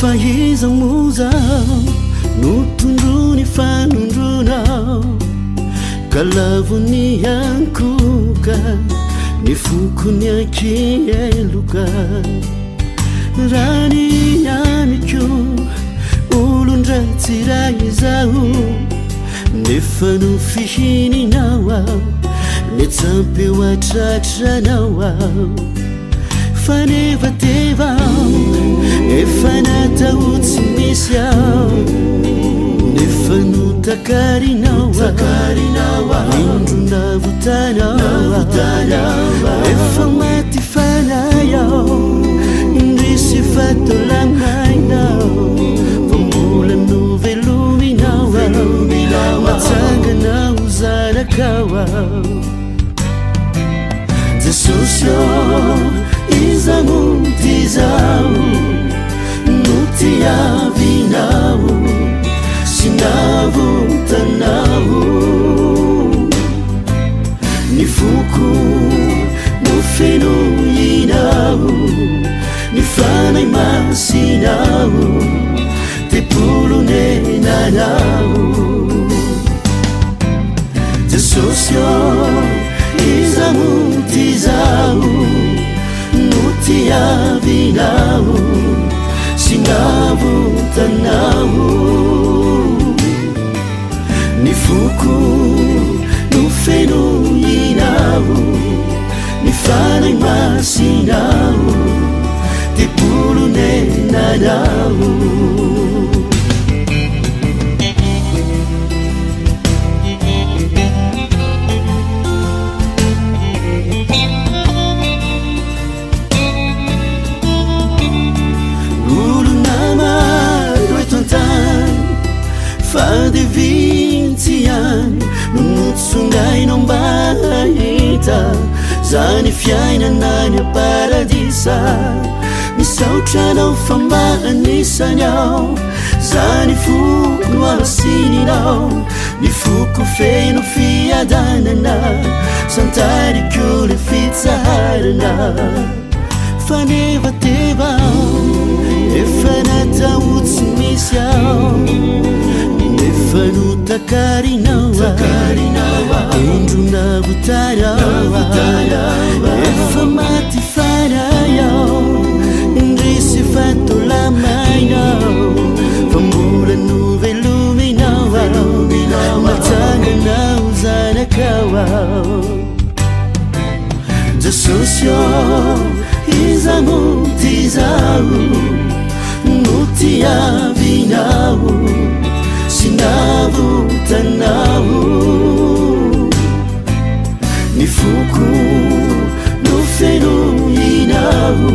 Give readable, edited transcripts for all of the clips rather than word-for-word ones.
faizamuzao notondrony fanondronao kalavony ankoka ny fokony akieloka rany amiko olondratsiray izao nefa no fihininao ao netsampeo atratranao ao fanevatevao efa natao tsy misy ao nefa no takarinao indrona votanao efa maty fanay ao indrisy fatolamainao fa mbola no velominao ao matsanganao zanakao ao Jesosy izamutizao nutiavinao sinavutanao nifuku nufenuyinao nifanay masinao tepulunenanao Jesosy izamutizao nutiavinao sinavutanao nifuku nufenuyinao nifanay masinao tepulunenanao fadevintiany nonotsongainao mbahita zany fiainanany aparadisa misaotranao fambanisany ao zany foko asininao ny foko feno fiadanana santariko le fitsaharana fanevatevao efa natao tsy misy ao nefa no takarinao indrona votanao efa maty fanay ao indrisy fatolamainao fa mbola no velominao ao matsanganao zanakao ao Jesosy izamutizao nutiavinao sinavutanao nifuku nufenuyinao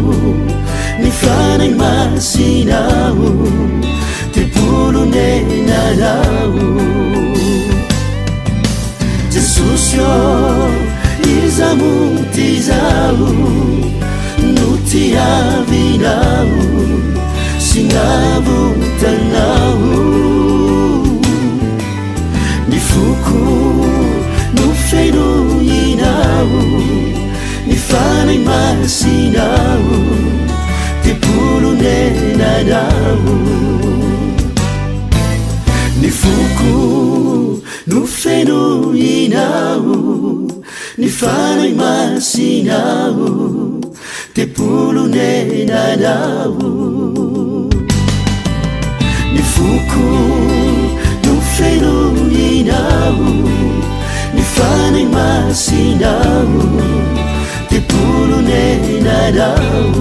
nifanay masinao tepulunenanao Jesosy izamutizao nutiavinao sinavutanao nifuku nufenuyinao nifanay masinao tepulunenanao nifuku nufenuyinao nifanay masinao tepulunenanao nifuku nufenuyinao nifanay masinao tepulunenanao